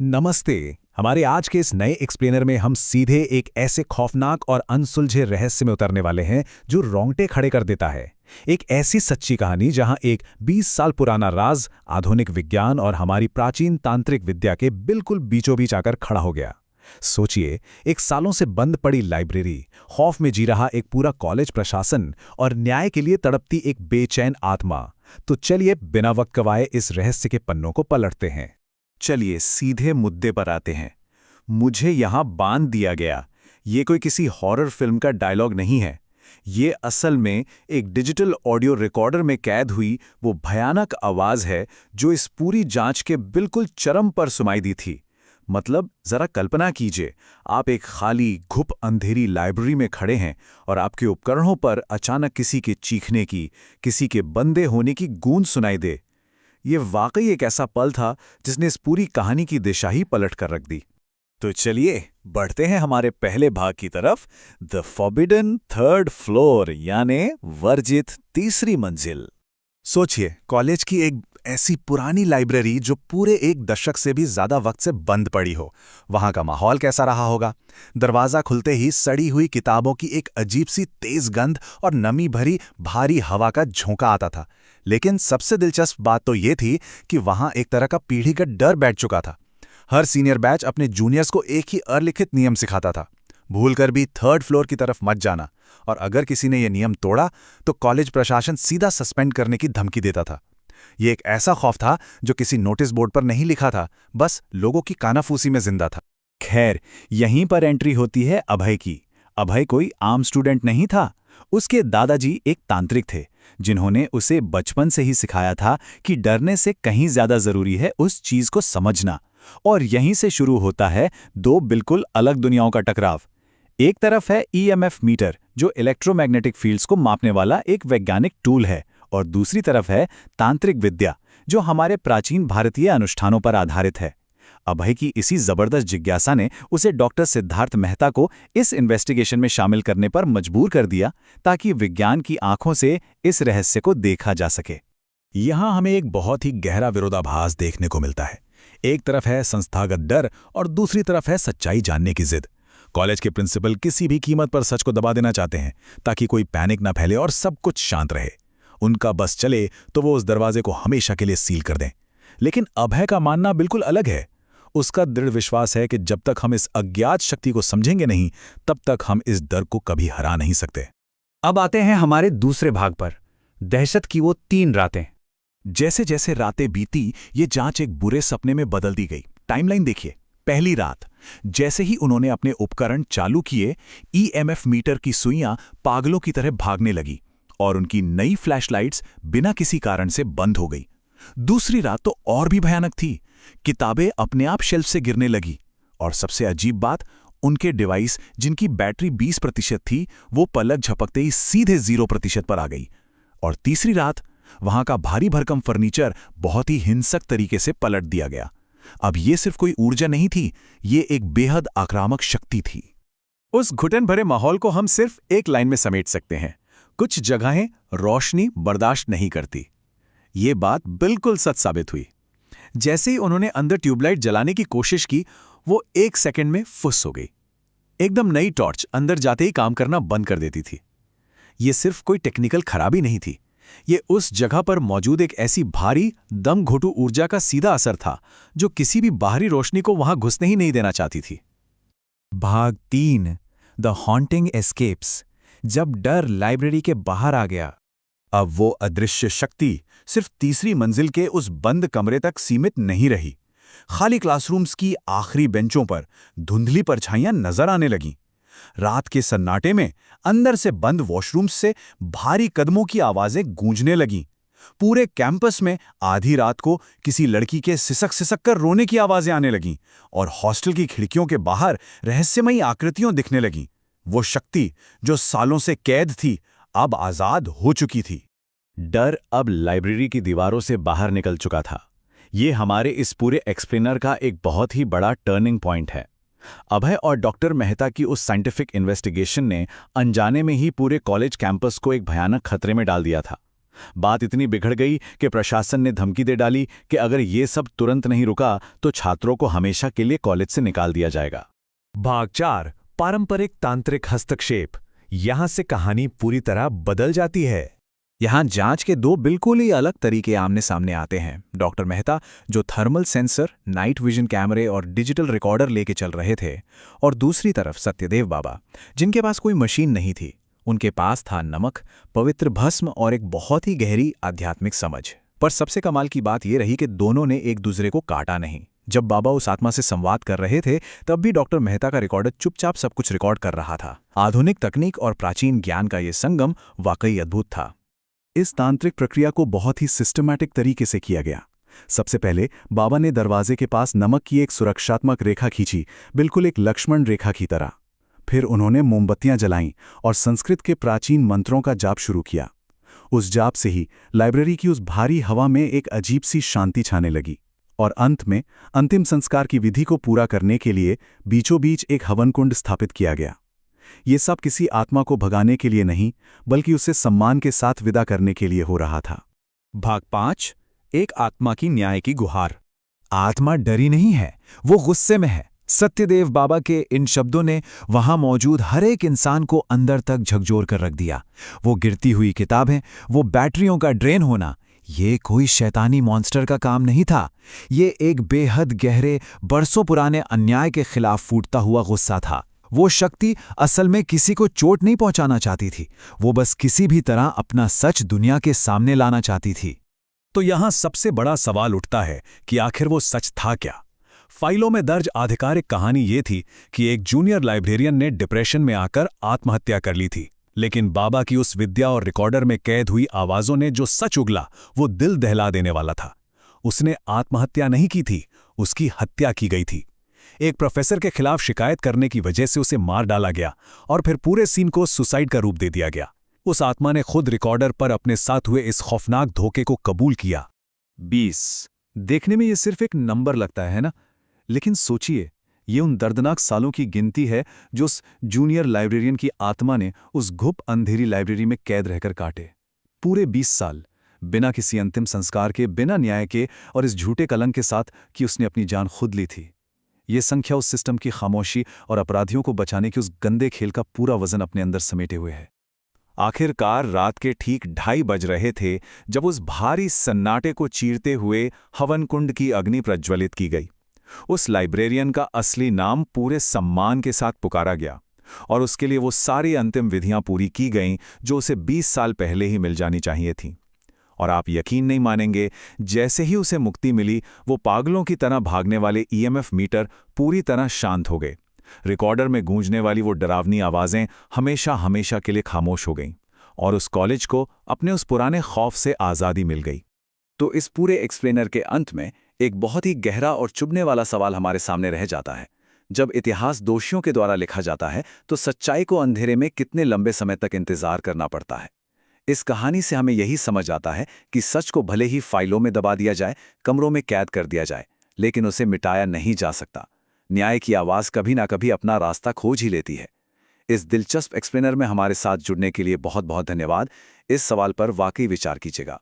नमस्ते। हमारे आज के इस नए एक्सप्लेनर में हम सीधे एक ऐसे खौफनाक और अनसुलझे रहस्य में उतरने वाले हैं जो रोंगटे खड़े कर देता है। एक ऐसी सच्ची कहानी जहां एक 20 साल पुराना राज आधुनिक विज्ञान और हमारी प्राचीन तांत्रिक विद्या के बिल्कुल बीचों बीच आकर खड़ा हो गया। सोचिए, एक सालों से बंद पड़ी लाइब्रेरी, खौफ में जी रहा एक पूरा कॉलेज प्रशासन और न्याय के लिए तड़पती एक बेचैन आत्मा। तो चलिए बिना वक्त गवाए इस रहस्य के पन्नों को पलटते हैं। चलिए सीधे मुद्दे पर आते हैं। मुझे यहां बांध दिया गया, ये कोई किसी हॉरर फिल्म का डायलॉग नहीं है। ये असल में एक डिजिटल ऑडियो रिकॉर्डर में कैद हुई वो भयानक आवाज है जो इस पूरी जांच के बिल्कुल चरम पर सुनाई दी थी। मतलब जरा कल्पना कीजिए, आप एक खाली घुप अंधेरी लाइब्रेरी में खड़े हैं और आपके उपकरणों पर अचानक किसी के चीखने की, किसी के बंदे होने की गूंज सुनाई दे। ये वाकई एक ऐसा पल था जिसने इस पूरी कहानी की दिशा ही पलट कर रख दी। तो चलिए बढ़ते हैं हमारे पहले भाग की तरफ, द फॉरबिडन थर्ड फ्लोर यानी वर्जित तीसरी मंजिल। सोचिए, कॉलेज की एक ऐसी पुरानी लाइब्रेरी जो पूरे एक दशक से भी ज्यादा वक्त से बंद पड़ी हो। वहां का माहौल कैसा रहा होगा? दरवाजा खुलते ही सड़ी हुई किताबों की एक अजीब सी तेज गंध और नमी भरी भारी हवा का झोंका आता था। लेकिन सबसे दिलचस्प बात तो ये थी कि वहां एक तरह का पीढ़ीगत डर बैठ चुका था। हर सीनियर बैच अपने जूनियर्स को एक ही अलिखित नियम सिखाता था, भूलकर भी थर्ड फ्लोर की तरफ मत जाना, और अगर किसी ने यह नियम तोड़ा तो कॉलेज प्रशासन सीधा सस्पेंड करने की धमकी देता था। यह एक ऐसा खौफ था जो किसी नोटिस बोर्ड पर नहीं लिखा था, बस लोगों की कानाफूसी में जिंदा था। खैर, यहीं पर एंट्री होती है अभय की। अभय कोई आम स्टूडेंट नहीं था। उसके दादाजी एक तांत्रिक थे जिन्होंने उसे बचपन से ही सिखाया था कि डरने से कहीं ज्यादा जरूरी है उस चीज को समझना। और यहीं से शुरू होता है दो बिल्कुल अलग दुनियाओं का टकराव। एक तरफ है ईएमएफ मीटर, जो इलेक्ट्रोमैग्नेटिक फील्ड्स को मापने वाला एक वैज्ञानिक टूल है, और दूसरी तरफ है तांत्रिक विद्या, जो हमारे प्राचीन भारतीय अनुष्ठानों पर आधारित है। अभय की इसी जबरदस्त जिज्ञासा ने उसे डॉक्टर सिद्धार्थ मेहता को इस इन्वेस्टिगेशन में शामिल करने पर मजबूर कर दिया, ताकि विज्ञान की आंखों से इस रहस्य को देखा जा सके। यहां हमें एक बहुत ही गहरा विरोधाभास देखने को मिलता है। एक तरफ है संस्थागत डर और दूसरी तरफ है सच्चाई जानने की जिद। कॉलेज के प्रिंसिपल किसी भी कीमत पर सच को दबा देना चाहते हैं ताकि कोई पैनिक ना फैले और सब कुछ शांत रहे। उनका बस चले तो वो उस दरवाजे को हमेशा के लिए सील कर दें। लेकिन अभय का मानना बिल्कुल अलग है। उसका दृढ़ विश्वास है कि जब तक हम इस अज्ञात शक्ति को समझेंगे नहीं, तब तक हम इस डर को कभी हरा नहीं सकते। अब आते हैं हमारे दूसरे भाग पर, दहशत की वो 3 रातें। जैसे जैसे रातें बीती, ये जांच एक बुरे सपने में बदल दी गई। टाइमलाइन देखिए। पहली रात, जैसे ही उन्होंने अपने उपकरण चालू किए, ईएमएफ मीटर की सुइयां पागलों की तरह भागने लगी और उनकी नई फ्लैशलाइट्स बिना किसी कारण से बंद हो गई। दूसरी रात तो और भी भयानक थी। किताबें अपने आप शेल्फ से गिरने लगी, और सबसे अजीब बात, उनके डिवाइस जिनकी बैटरी 20% थी, वो पलक झपकते ही सीधे 0% पर आ गई। और तीसरी रात, वहां का भारी भरकम फर्नीचर बहुत ही हिंसक तरीके से पलट दिया गया। अब ये सिर्फ कोई ऊर्जा नहीं थी, ये एक बेहद आक्रामक शक्ति थी। उस घुटन भरे माहौल को हम सिर्फ एक लाइन में समेट सकते हैं: कुछ जगहें रोशनी बर्दाश्त नहीं करती। ये बात बिल्कुल सच साबित हुई। जैसे ही उन्होंने अंदर ट्यूबलाइट जलाने की कोशिश की, वो 1 सेकंड में फुस हो गई। एकदम नई टॉर्च अंदर जाते ही काम करना बंद कर देती थी। ये सिर्फ कोई टेक्निकल खराबी नहीं थी, ये उस जगह पर मौजूद एक ऐसी भारी दम घोटू ऊर्जा का सीधा असर था जो किसी भी बाहरी रोशनी को वहां घुसने ही नहीं देना चाहती थी। भाग 3, द हॉन्टिंग एस्केप्स। जब डर लाइब्रेरी के बाहर आ गया, अब वो अदृश्य शक्ति सिर्फ तीसरी मंजिल के उस बंद कमरे तक सीमित नहीं रही। खाली क्लासरूम्स की आखिरी बेंचों पर धुंधली परछाइयां नजर आने लगीं। रात के सन्नाटे में अंदर से बंद वॉशरूम्स से भारी कदमों की आवाजें गूंजने लगीं। पूरे कैंपस में आधी रात को किसी लड़की के सिसक सिसक कर रोने की आवाजें आने लगीं, और हॉस्टल की खिड़कियों के बाहर रहस्यमयी आकृतियां दिखने लगीं। वो शक्ति जो सालों से कैद थी, अब आजाद हो चुकी थी। डर अब लाइब्रेरी की दीवारों से बाहर निकल चुका था। ये हमारे इस पूरे एक्सप्लेनर का एक बहुत ही बड़ा टर्निंग पॉइंट है। अभय और डॉक्टर मेहता की उस साइंटिफिक इन्वेस्टिगेशन ने अनजाने में ही पूरे कॉलेज कैंपस को एक भयानक खतरे में डाल दिया था। बात इतनी बिगड़ गई कि प्रशासन ने धमकी दे डाली कि अगर ये सब तुरंत नहीं रुका तो छात्रों को हमेशा के लिए कॉलेज से निकाल दिया जाएगा। भाग 4 पारंपरिक तांत्रिक हस्तक्षेप। यहां से कहानी पूरी तरह बदल जाती है। यहाँ जांच के दो बिल्कुल ही अलग तरीके आमने सामने आते हैं। डॉक्टर मेहता जो थर्मल सेंसर, नाइट विजन कैमरे और डिजिटल रिकॉर्डर लेके चल रहे थे, और दूसरी तरफ सत्यदेव बाबा जिनके पास कोई मशीन नहीं थी। उनके पास था नमक, पवित्र भस्म और एक बहुत ही गहरी आध्यात्मिक समझ। पर सबसे कमाल की बात यह रही कि दोनों ने एक दूसरे को काटा नहीं। जब बाबा उस आत्मा से संवाद कर रहे थे तब भी डॉक्टर मेहता का रिकॉर्डर चुपचाप सब कुछ रिकॉर्ड कर रहा था। आधुनिक तकनीक और प्राचीन ज्ञान का ये संगम वाकई अद्भुत था। इस तांत्रिक प्रक्रिया को बहुत ही सिस्टमैटिक तरीके से किया गया। सबसे पहले बाबा ने दरवाजे के पास नमक की एक सुरक्षात्मक रेखा खींची, बिल्कुल एक लक्ष्मण रेखा की तरह। फिर उन्होंने मोमबत्तियां जलाईं और संस्कृत के प्राचीन मंत्रों का जाप शुरू किया। उस जाप से ही लाइब्रेरी की उस भारी हवा में एक अजीब सी शांति छाने लगी। और अंत में अंतिम संस्कार की विधि को पूरा करने के लिए बीचों बीच एक हवन कुंड स्थापित किया गया। ये सब किसी आत्मा को भगाने के लिए नहीं, बल्कि उसे सम्मान के साथ विदा करने के लिए हो रहा था। भाग 5 एक आत्मा की न्याय की गुहार। आत्मा डरी नहीं है, वो गुस्से में है। सत्यदेव बाबा के इन शब्दों ने वहां मौजूद हर एक इंसान को अंदर तक झकझोर कर रख दिया। वो गिरती हुई किताबें, वो बैटरियों का ड्रेन होना, ये कोई शैतानी मॉन्स्टर का काम नहीं था। ये एक बेहद गहरे, बरसों पुराने अन्याय के खिलाफ फूटता हुआ गुस्सा था। वो शक्ति असल में किसी को चोट नहीं पहुंचाना चाहती थी, वो बस किसी भी तरह अपना सच दुनिया के सामने लाना चाहती थी। तो यहां सबसे बड़ा सवाल उठता है कि आखिर वो सच था क्या? फाइलों में दर्ज आधिकारिक कहानी ये थी कि एक जूनियर लाइब्रेरियन ने डिप्रेशन में आकर आत्महत्या कर ली थी। लेकिन बाबा की उस विद्या और रिकॉर्डर में कैद हुई आवाजों ने जो सच उगला वो दिल दहला देने वाला था। उसने आत्महत्या नहीं की थी, उसकी हत्या की गई थी। एक प्रोफेसर के खिलाफ शिकायत करने की वजह से उसे मार डाला गया और फिर पूरे सीन को सुसाइड का रूप दे दिया गया। उस आत्मा ने खुद रिकॉर्डर पर अपने साथ हुए इस खौफनाक धोखे को कबूल किया। 20 देखने में ये सिर्फ एक नंबर लगता है ना, लेकिन सोचिए, ये उन दर्दनाक सालों की गिनती है जो उस जूनियर लाइब्रेरियन की आत्मा ने उस घुप अंधेरी लाइब्रेरी में कैद रहकर काटे। पूरे 20 साल बिना किसी अंतिम संस्कार के, बिना न्याय के, और इस झूठे कलंक के साथ कि उसने अपनी जान खुद ली थी। ये संख्या उस सिस्टम की खामोशी और अपराधियों को बचाने के उस गंदे खेल का पूरा वजन अपने अंदर समेटे हुए है। आखिरकार रात के ठीक 2:30 बज रहे थे जब उस भारी सन्नाटे को चीरते हुए हवन कुंड की अग्नि प्रज्वलित की गई। उस लाइब्रेरियन का असली नाम पूरे सम्मान के साथ पुकारा गया और उसके लिए वो सारी अंतिम विधियां पूरी की गईं जो उसे 20 साल पहले ही मिल जानी चाहिए थीं। और आप यकीन नहीं मानेंगे, जैसे ही उसे मुक्ति मिली वो पागलों की तरह भागने वाले ईएमएफ मीटर पूरी तरह शांत हो गए। रिकॉर्डर में गूंजने वाली वो डरावनी आवाज़ें हमेशा हमेशा के लिए खामोश हो गईं और उस कॉलेज को अपने उस पुराने खौफ से आज़ादी मिल गई। तो इस पूरे एक्सप्लेनर के अंत में एक बहुत ही गहरा और चुभने वाला सवाल हमारे सामने रह जाता है। जब इतिहास दोषियों के द्वारा लिखा जाता है तो सच्चाई को अंधेरे में कितने लंबे समय तक इंतजार करना पड़ता है। इस कहानी से हमें यही समझ आता है कि सच को भले ही फाइलों में दबा दिया जाए, कमरों में कैद कर दिया जाए, लेकिन उसे मिटाया नहीं जा सकता। न्याय की आवाज़ कभी ना कभी अपना रास्ता खोज ही लेती है। इस दिलचस्प एक्सप्लेनर में हमारे साथ जुड़ने के लिए बहुत बहुत धन्यवाद। इस सवाल पर वाकई विचार कीजिएगा।